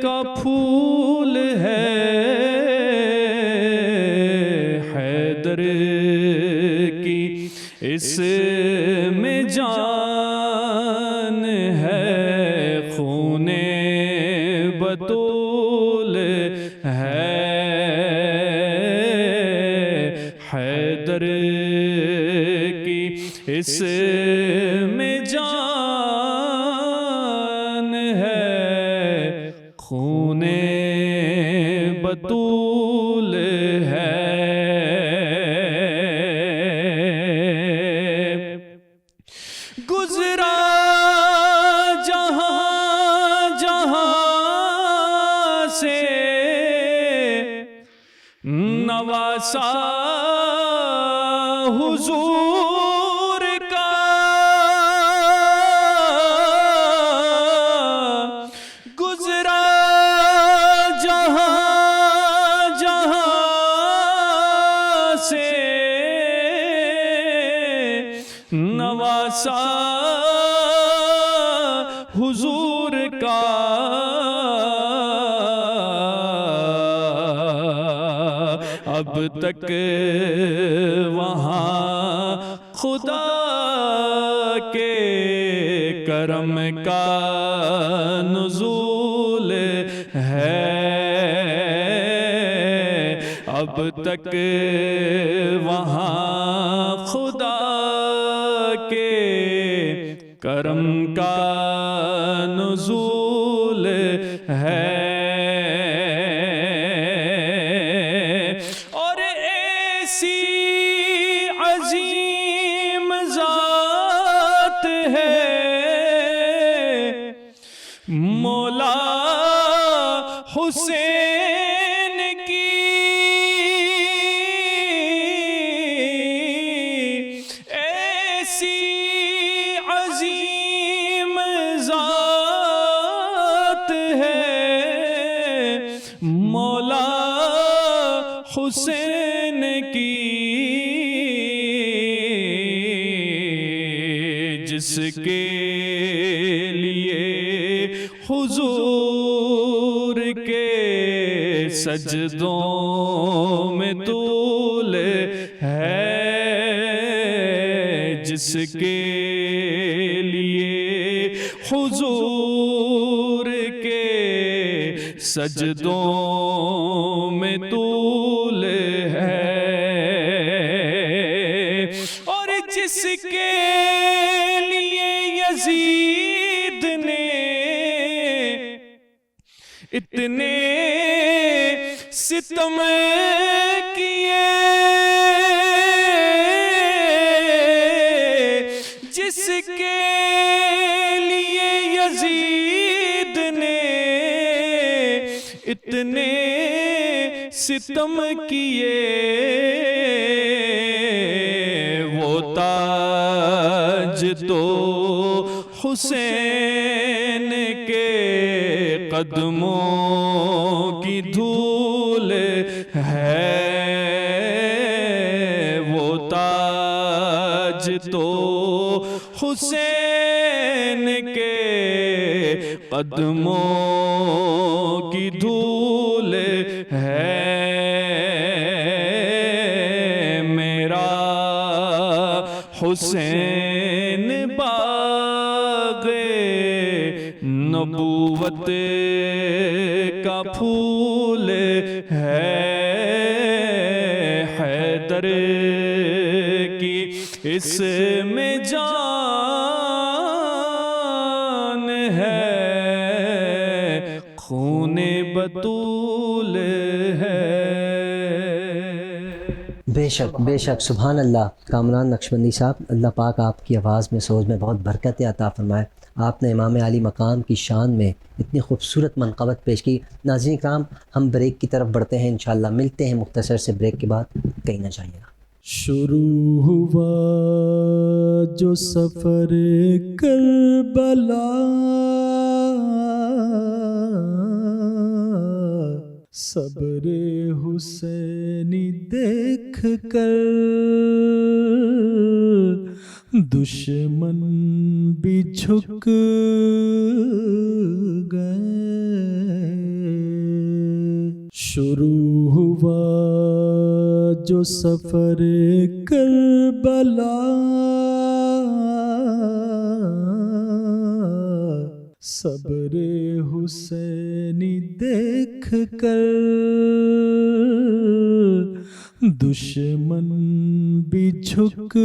کا پھول ہے، حیدر کی اس میں جان ہے، خون بطول ہے، حیدر کی اس میں جان ہے، خون بطول ہے. گزرا جہاں جہاں سے نواسا حضور کا، گزرا جہاں جہاں سے نواسا حضور کا، اب تک وہاں خدا کے کرم کا نزول ہے، اب تک وہاں خدا کے کرم کا نزول ہے. اور ایسی عظیم ذات ہے مولا حسین کی، ایسی عظیم ذات ہے مولا حسین کی، جس کے لیے حضور کے سجدوں میں طول ہے، جس کے لیے حضور کے سجدوں میں طول ہے، اور جس کے لیے یزید نے اتنے ستم کیے، جس کے لیے یزید نے اتنے ستم کیے، وہ تاج تو حسین کے قدموں کی دھول ہے، وہ حسین کے قدموں کی دھول ہے میرا حسین باغ نبوت کا پھول ہے حیدر کی اس میں جان ہے خون بطول ہے۔ بے شک سبحان اللہ۔ کامران نقشبندی صاحب، اللہ پاک آپ کی آواز میں سوز میں بہت برکت عطا فرمائے۔ آپ نے امام علی مقام کی شان میں اتنی خوبصورت منقبت پیش کی۔ ناظرین کرام، ہم بریک کی طرف بڑھتے ہیں، انشاءاللہ ملتے ہیں مختصر سے بریک کے بعد، کہیں نہ جائیے گا۔ شروع ہوا جو سفر کربلا، صبر حسینی دیکھ کر دشمن بھی جھک گئے۔ شروع ہوا جو سفر کربلا، صبر حسینی دیکھ کر دشمن بھی جھک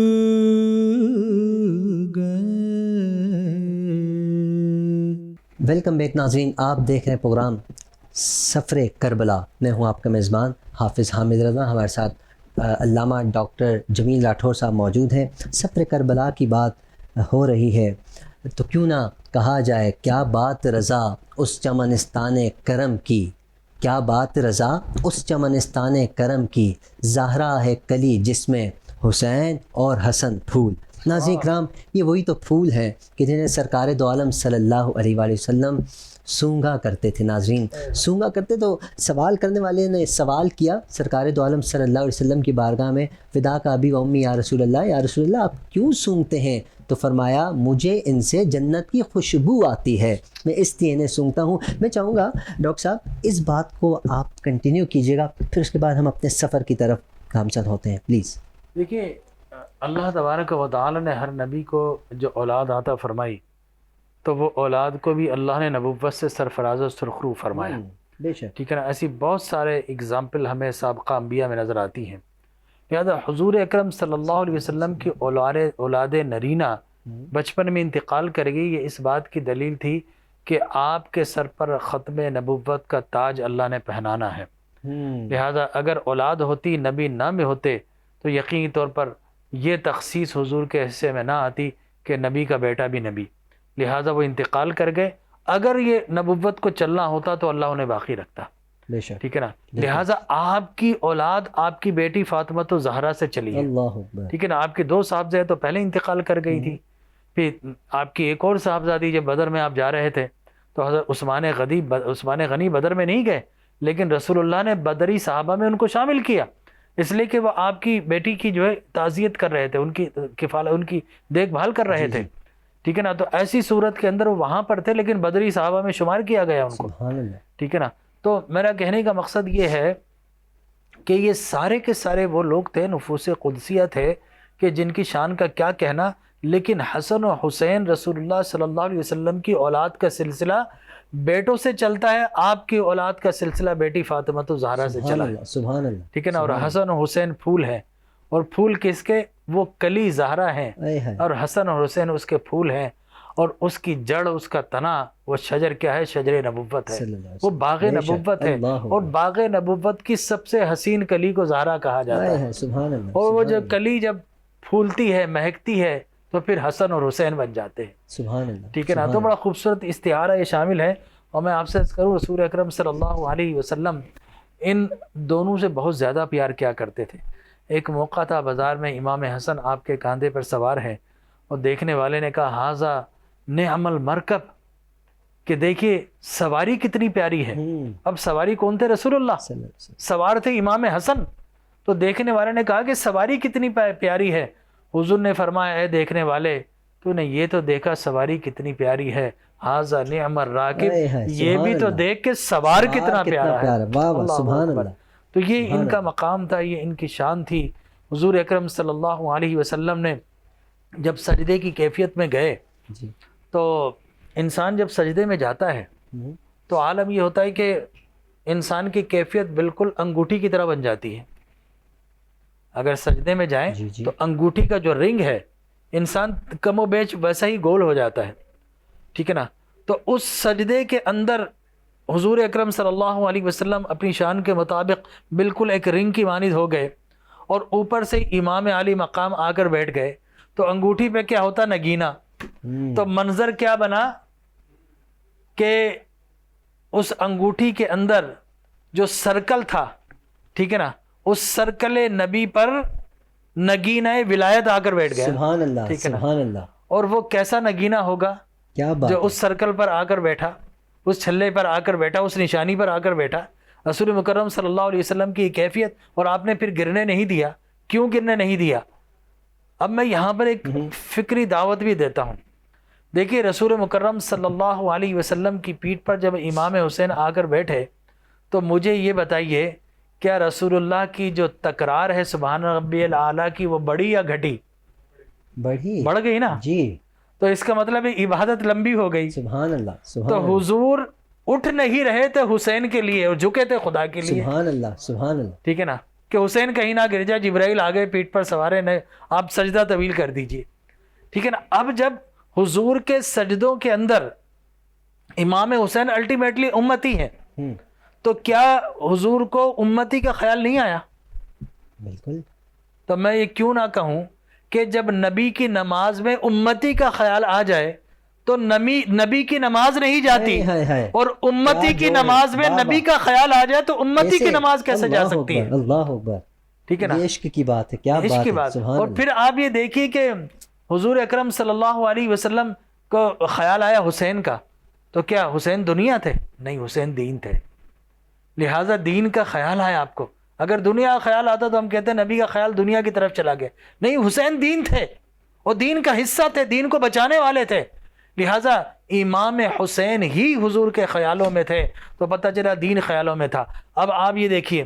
گئے۔ ویلکم بیک ناظرین، آپ دیکھ رہے ہیں پروگرام سفر کربلا۔ میں ہوں آپ کا میزبان حافظ حامد رضا، ہمارے ساتھ علامہ ڈاکٹر جمیل راٹھور صاحب موجود ہیں۔ سفر کربلا کی بات ہو رہی ہے تو کیوں نہ کہا جائے کیا بات رضا اس چمنستان کرم کی، کیا بات رضا اس چمنستان کرم کی، زہرا ہے کلی جس میں حسین اور حسن پھول۔ ناظرین کرام، یہ وہی تو پھول ہیں کہ جنہیں سرکار دو عالم صلی اللہ علیہ وآلہ وسلم سونگا کرتے تھے۔ ناظرین سونگا کرتے، تو سوال کرنے والے نے سوال کیا سرکار دو عالم صلی اللہ علیہ وسلم کی بارگاہ میں، فدا کا ابی و امی یا رسول اللہ، یا رسول اللہ آپ کیوں سونگتے ہیں؟ تو فرمایا مجھے ان سے جنت کی خوشبو آتی ہے، میں اس لیے انہیں سونگتا ہوں۔ میں چاہوں گا ڈاکٹر صاحب اس بات کو آپ کنٹینیو کیجیے گا، پھر اس کے بعد ہم اپنے سفر کی طرف گامزن ہوتے ہیں، پلیز۔ دیکھیے، اللہ تبارک و تعالی نے ہر نبی کو جو اولاد عطا فرمائی تو وہ اولاد کو بھی اللہ نے نبوت سے سرفراز و سرخرو فرمایا۔ بے شک، ٹھیک ہے نا، ایسی بہت سارے اگزامپل ہمیں سابقہ انبیاء میں نظر آتی ہیں۔ لہٰذا حضور اکرم صلی اللہ علیہ وسلم کی اولاد نرینہ بچپن میں انتقال کر گئی، یہ اس بات کی دلیل تھی کہ آپ کے سر پر ختم نبوت کا تاج اللہ نے پہنانا ہے۔ لہٰذا اگر اولاد ہوتی، نبی نہ بھی ہوتے، تو یقینی طور پر یہ تخصیص حضور کے حصے میں نہ آتی کہ نبی کا بیٹا بھی نبی۔ لہٰذا وہ انتقال کر گئے، اگر یہ نبوت کو چلنا ہوتا تو اللہ انہیں باقی رکھتا۔ بے شک، ٹھیک ہے نا، لہٰذا آپ کی اولاد آپ کی بیٹی فاطمہ تو زہرا سے چلی ہے۔ اللہ اکبر۔ ٹھیک ہے نا، آپ کی 2 صاحبزادے تو پہلے انتقال کر گئی تھی، پھر آپ کی ایک اور صاحبزادی جب بدر میں آپ جا رہے تھے تو حضرت عثمان غنی بدر میں نہیں گئے، لیکن رسول اللہ نے بدری صحابہ میں ان کو شامل کیا، اس لیے کہ وہ آپ کی بیٹی کی جو ہے تعزیت کر رہے تھے، ان کی کفالت، ان کی دیکھ بھال کر رہے تھے۔ ٹھیک ہے نا، تو ایسی صورت کے اندر وہ وہاں پر تھے لیکن بدری صحابہ میں شمار کیا گیا ان کو۔ سبحان اللہ۔ ٹھیک ہے نا، تو میرا کہنے کا مقصد یہ ہے کہ یہ سارے کے سارے وہ لوگ تھے، نفوس قدسیہ تھے کہ جن کی شان کا کیا کہنا، لیکن حسن و حسین رسول اللہ صلی اللہ علیہ وسلم کی اولاد کا سلسلہ بیٹوں سے چلتا ہے، آپ کی اولاد کا سلسلہ بیٹی فاطمہ الزہرا سے چلا ہے۔ سبحان اللہ۔ ٹھیک ہے نا، اور حسن و حسین پھول ہیں، اور پھول کس کے؟ وہ کلی زہرا ہیں، اور حسن اور حسین اس کے پھول ہیں، اور اس کی جڑ، اس کا تنا، وہ شجر کیا ہے؟ شجر نبوت ہے، وہ باغ نبوت ہے، اور باغ نبوت کی سب سے حسین کلی کو زہرا کہا جاتا ہے۔ سبحان اللہ۔ اور وہ جو کلی جب پھولتی ہے، مہکتی ہے، تو پھر حسن اور حسین بن جاتے ہیں۔ سبحان اللہ۔ ٹھیک ہے نا، تو بڑا خوبصورت استعارہ یہ شامل ہے۔ اور میں آپ سے عرض کروں، رسول اکرم صلی اللہ علیہ وسلم ان دونوں سے بہت زیادہ پیار کیا کرتے تھے۔ ایک موقع تھا بازار میں، امام حسن آپ کے کاندھے پر سوار ہیں، اور دیکھنے والے نے کہا ہاذا نعم المرکب، کہ دیکھیے سواری کتنی پیاری ہے۔ اب سواری کون تھے؟ رسول اللہ، سوار تھے امام حسن۔ تو دیکھنے والے نے کہا کہ سواری کتنی پیاری ہے۔ حضور نے فرمایا اے دیکھنے والے، تو نے یہ تو دیکھا سواری کتنی پیاری ہے، ہاذا نعم الراکب، اے ہے، یہ سبحان بھی تو اللہ۔ دیکھ کے سوار کتنا پیارا ہے۔ واہ واہ، اللہ سبحان اکبر۔ اللہ۔ تو یہ سبحان ان کا اللہ۔ مقام تھا، یہ ان کی شان تھی۔ حضور اکرم صلی اللہ علیہ وسلم نے جب سجدے کی کیفیت میں گئے جی۔ تو انسان جب سجدے میں جاتا ہے تو عالم یہ ہوتا ہے کہ انسان کی کیفیت بالکل انگوٹھی کی طرح بن جاتی ہے۔ اگر سجدے میں جائیں جی جی۔ تو انگوٹھی کا جو رنگ ہے انسان کم و بیش ویسا ہی گول ہو جاتا ہے، ٹھیک ہے نا۔ تو اس سجدے کے اندر حضور اکرم صلی اللہ علیہ وسلم اپنی شان کے مطابق بالکل ایک رنگ کی مانند ہو گئے، اور اوپر سے امام علی مقام آ کر بیٹھ گئے تو انگوٹھی پہ کیا ہوتا، نگینہ۔ تو منظر کیا بنا کہ اس انگوٹھی کے اندر جو سرکل تھا، ٹھیک ہے نا، اس سرکل نبی پر نگینہ ولایت آ کر بیٹھ گیا، سبحان اللہ، ٹھیک ہے نا۔ سبحان اللہ۔ اور وہ کیسا نگینہ ہوگا کیا بات جو ہے۔ اس سرکل پر آ کر بیٹھا، اس چھلے پر آ کر بیٹھا، اس نشانی پر آ کر بیٹھا۔ رسول مکرم صلی اللہ علیہ وسلم کی کیفیت، اور آپ نے پھر گرنے نہیں دیا۔ کیوں گرنے نہیں دیا؟ اب میں یہاں پر ایک فکری دعوت بھی دیتا ہوں۔ دیکھیے رسول مکرم صلی اللہ علیہ وسلم کی پیٹھ پر جب امام حسین آ کر بیٹھے تو مجھے یہ بتائیے، کیا رسول اللہ کی جو تکرار ہے سبحان ربی الاعلیٰ کی، وہ بڑی یا گھٹی؟ بڑھ گئی نا۔ جی، تو اس کا مطلب ہے عبادت لمبی ہو گئی۔ سبحان اللہ، سبحان تو اللہ، حضور اٹھ نہیں رہے تھے حسین کے لیے اور جھکے تھے خدا کے لیے، سبحان اللہ، سبحان اللہ۔ ٹھیک ہے نا، کہ حسین کہیں نہ گر جائے، جبرائیل آ گئے پیٹھ پر سوارے، نے آپ سجدہ طویل کر دیجئے، ٹھیک ہے نا۔ اب جب حضور کے سجدوں کے اندر امام حسین الٹیمیٹلی امتی ہیں، تو کیا حضور کو امتی کا خیال نہیں آیا؟ بالکل۔ تو میں یہ کیوں نہ کہوں کہ جب نبی کی نماز میں امتی کا خیال آ جائے تو نبی کی نماز نہیں جاتی، اور امتی کی نماز میں نبی کا خیال آ جائے تو امتی کی نماز کیسے جا سکتی ہے؟ اللہ اکبر، ٹھیک ہے نا، عشق کی بات ہے، کیا عشق بات کی ہے، بات۔ سبحان اور اللہ۔ پھر آپ یہ دیکھیے کہ حضور اکرم صلی اللہ علیہ وسلم کو خیال آیا حسین کا، تو کیا حسین دنیا تھے؟ نہیں، حسین دین تھے، لہٰذا دین کا خیال آیا آپ کو۔ اگر دنیا کا خیال آتا تو ہم کہتے ہیں نبی کا خیال دنیا کی طرف چلا گیا، نہیں، حسین دین تھے، اور دین کا حصہ تھے، دین کو بچانے والے تھے، لہٰذا امام حسین ہی حضور کے خیالوں میں تھے، تو پتہ چلا دین خیالوں میں تھا۔ اب آپ یہ دیکھیے،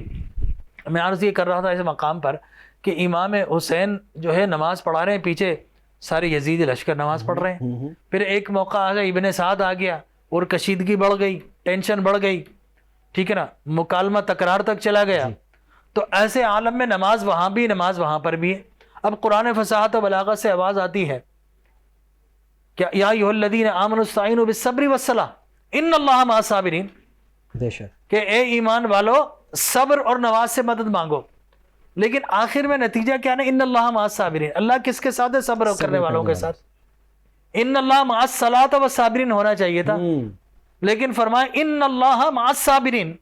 میں عرض یہ کر رہا تھا اس مقام پر کہ امام حسین جو ہے نماز پڑھا رہے ہیں، پیچھے سارے یزید لشکر نماز پڑھ رہے ہیں۔ پھر ایک موقع آ گیا، ابن سعد آ گیا اور کشیدگی بڑھ گئی، ٹینشن بڑھ گئی، ٹھیک ہے نا، مکالمہ تکرار تک چلا گیا۔ تو ایسے عالم میں نماز وہاں بھی، نماز وہاں پر بھی ہے۔ اب قرآن فصاحت و بلاغت سے آواز آتی ہے کیا یا ایھا الذین آمنوا استعینوا بالصبر والصلاۃ ان اللہ مع الصابرین، بے شک، کہ اے ایمان والو صبر اور نماز سے مدد مانگو، لیکن آخر میں نتیجہ کیا نا، ان اللہ مع الصابرین، اللہ کس کے ساتھ ہے؟ صبر کرنے والوں کے ساتھ۔ ان اللہ مع الصلاۃ والصابرین ہونا چاہیے تھا، لیکن فرمایا ان اللہ مع الصابرین۔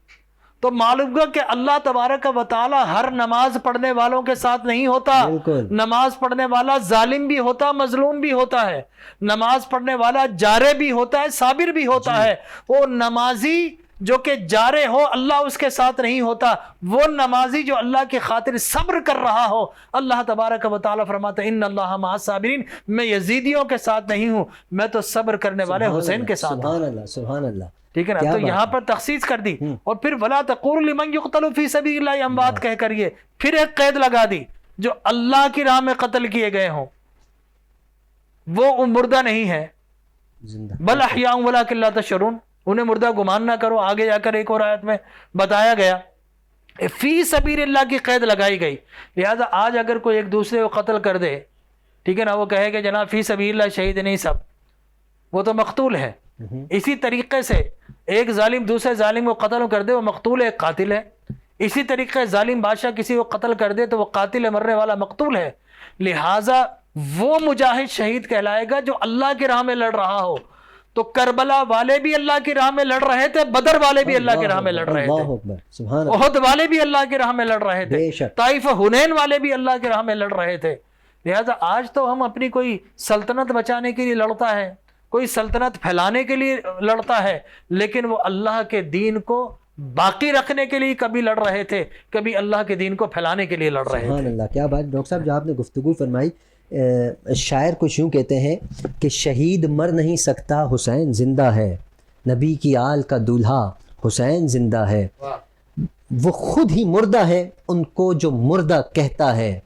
تو معلوم ہوا کہ اللہ تبارک و تعالی ہر نماز پڑھنے والوں کے ساتھ نہیں ہوتا۔ بالکل۔ نماز پڑھنے والا ظالم بھی ہوتا، مظلوم بھی ہوتا ہے، نماز پڑھنے والا جارے بھی ہوتا ہے، صابر بھی ہوتا ہے۔ وہ نمازی جو کہ جارے ہو اللہ اس کے ساتھ نہیں ہوتا، وہ نمازی جو اللہ کی خاطر صبر کر رہا ہو، اللہ تبارک و تعالی فرماتا ہے ان اللہ مع الصابرین، میں یزیدیوں کے ساتھ نہیں ہوں، میں تو صبر کرنے والے حسین کے ساتھ ہوں۔ سبحان اللہ، سبحان اللہ، ٹھیک ہے نا، تو یہاں پر تخصیص کر دی، اور پھر وَلَا تَقُولُوا لِمَنْ يُقْتَلُ فِي سَبِيلِ اللَّهِ اموات کہہ کر یہ پھر ایک قید لگا دی، جو اللہ کی راہ میں قتل کیے گئے ہوں وہ مردہ نہیں ہے، زندہ، بل احیاء ولکن لا تشعرون، انہیں مردہ گمان نہ کرو۔ آگے جا کر ایک اور آیت میں بتایا گیا فی سبیل اللہ کی قید لگائی گئی، لہذا آج اگر کوئی ایک دوسرے کو قتل کر دے، ٹھیک ہے نا، وہ کہے کہ جناب فی سبیل اللہ شہید نہیں سب، وہ تو مقتول ہے۔ اسی طریقے سے ایک ظالم دوسرے ظالم کو قتل کر دے، وہ مقتول ہے، قاتل ہے۔ اسی طریقے ظالم بادشاہ کسی کو قتل کر دے تو وہ قاتل ہے، مرنے والا مقتول ہے۔ لہٰذا وہ مجاہد شہید کہلائے گا جو اللہ کی راہ میں لڑ رہا ہو۔ تو کربلا والے بھی اللہ کی راہ میں لڑ رہے تھے، بدر والے بھی اللہ کی راہ میں لڑ رہے اللہ تھے، اکبر، سبحان اللہ، احد والے بھی اللہ کی راہ میں لڑ رہے تھے، بے شک، طائف حنین والے بھی اللہ کی راہ میں لڑ رہے تھے۔ لہٰذا آج تو ہم اپنی کوئی سلطنت بچانے کے لیے لڑتا ہے، کوئی سلطنت پھیلانے کے لیے لڑتا ہے، لیکن وہ اللہ کے دین کو باقی رکھنے کے لیے کبھی لڑ رہے تھے، کبھی اللہ کے دین کو پھیلانے کے لیے لڑ رہے سبحان تھے۔ اللہ، کیا بات۔ ڈاکٹر صاحب جو آپ نے گفتگو فرمائی شاعر کچھ یوں کہتے ہیں کہ شہید مر نہیں سکتا حسین زندہ ہے، نبی کی آل کا دولہا حسین زندہ ہے، وہ خود ہی مردہ ہے ان کو جو مردہ کہتا ہے،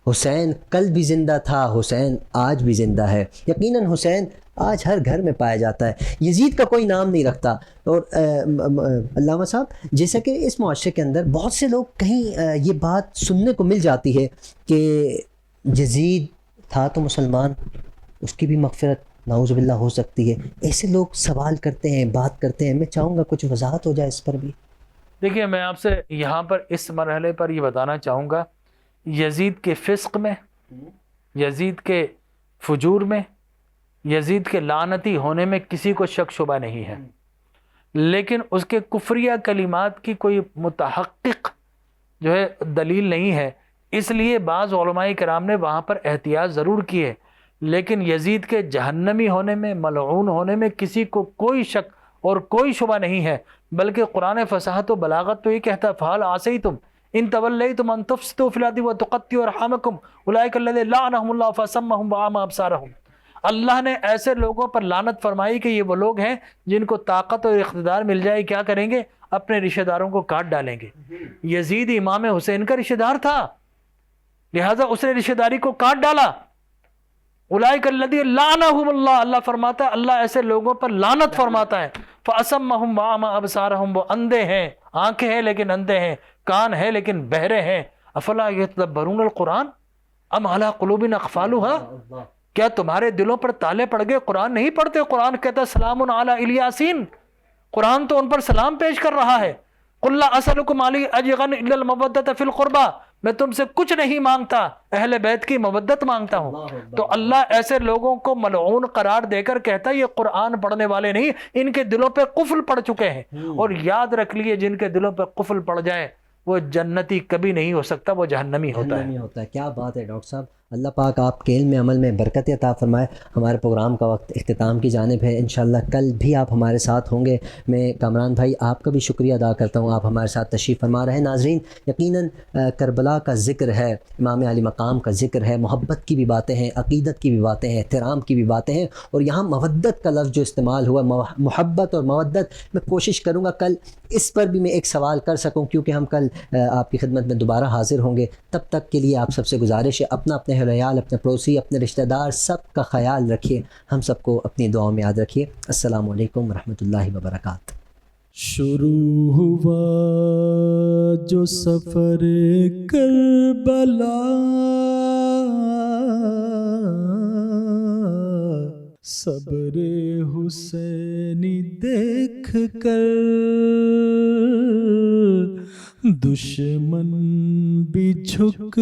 حسین کل بھی زندہ تھا حسین آج بھی زندہ ہے۔ یقیناً حسین آج ہر گھر میں پایا جاتا ہے، یزید کا کوئی نام نہیں رکھتا۔ اور علامہ صاحب جیسا کہ اس معاشرے کے اندر بہت سے لوگ کہیں یہ بات سننے کو مل جاتی ہے کہ یزید تھا تو مسلمان، اس کی بھی مغفرت نعوذ باللہ ہو سکتی ہے، ایسے لوگ سوال کرتے ہیں، بات کرتے ہیں، میں چاہوں گا کچھ وضاحت ہو جائے اس پر بھی۔ دیکھیے میں آپ سے یہاں پر اس مرحلے پر یہ بتانا چاہوں گا، یزید کے فسق میں، یزید کے فجور میں، یزید کے لعنتی ہونے میں کسی کو شک شبہ نہیں ہے، لیکن اس کے کفریہ کلمات کی کوئی متحقق جو ہے دلیل نہیں ہے، اس لیے بعض علماء کرام نے وہاں پر احتیاط ضرور کی ہے، لیکن یزید کے جہنمی ہونے میں، ملعون ہونے میں کسی کو کوئی شک اور کوئی شبہ نہیں ہے، بلکہ قرآن فصاحت و بلاغت تو یہ کہتا فعل عصیتم ان تولیتم ان تفسدوا فی الارض وتقطعوا ارحامکم اولئک الذین لعنهم اللہ فاصمهم واعمی ابصارهم۔ اللہ نے ایسے لوگوں پر لعنت فرمائی کہ یہ وہ لوگ ہیں جن کو طاقت اور اقتدار مل جائے کیا کریں گے؟ اپنے رشتہ داروں کو کاٹ ڈالیں گے۔ یزید امام حسین کا رشتہ دار تھا، لہذا اس نے رشتہ داری کو کاٹ ڈالا۔ اولئک الذین لعنهم اللہ، اللہ فرماتا ہے اللہ ایسے لوگوں پر لعنت فرماتا ہے۔ فاصمهم واعمی ابصارهم، وہ اندھے ہیں، آنکھیں ہیں لیکن اندھے ہیں، کان ہے لیکن بہرے ہیں۔ افلا یتدبرون القرآن ام علی قلوب اقفالها، کیا تمہارے دلوں پر تالے پڑ گئے، قرآن نہیں پڑھتے؟ قرآن کہتا ہے سلام علی الیاسین، قرآن تو ان پر سلام پیش کر رہا ہے۔ قل لا اسألکم علیہ اجرا الا المودۃ فی القربى، میں تم سے کچھ نہیں مانگتا، اہل بیت کی مودت مانگتا ہوں۔ تو اللہ ایسے لوگوں کو ملعون قرار دے کر کہتا ہے یہ قرآن پڑھنے والے نہیں، ان کے دلوں پہ قفل پڑ چکے ہیں۔ اور یاد رکھ لیے جن کے دلوں پہ قفل پڑ جائے وہ جنتی کبھی نہیں ہو سکتا، وہ جہنمی ہوتا ہے۔ کیا بات ہے ڈاکٹر صاحب، اللہ پاک آپ کے علم عمل میں برکت عطا فرمائے۔ ہمارے پروگرام کا وقت اختتام کی جانب ہے، انشاءاللہ کل بھی آپ ہمارے ساتھ ہوں گے۔ میں کامران بھائی آپ کا بھی شکریہ ادا کرتا ہوں، آپ ہمارے ساتھ تشریف فرما رہے ہیں۔ ناظرین یقیناً کربلا کا ذکر ہے، امام علی مقام کا ذکر ہے، محبت کی بھی باتیں ہیں، عقیدت کی بھی باتیں ہیں، احترام کی بھی باتیں ہیں، اور یہاں مودت کا لفظ جو استعمال ہوا، محبت اور مودت، میں کوشش کروں گا کل اس پر بھی میں ایک سوال کر سکوں، کیونکہ ہم کل آپ کی خدمت میں دوبارہ حاضر ہوں گے۔ تب تک کے لیے آپ سب سے گزارش ہے اپنا اپنے عیال، اپنے پڑوسی، اپنے رشتہ دار سب کا خیال رکھیے، ہم سب کو اپنی دعاؤں میں یاد رکھیے۔ السلام علیکم ورحمۃ اللہ وبرکاتہ۔ شروع ہوا جو سفر کربلا، صبر حسینی دیکھ کر دشمن بھی جھک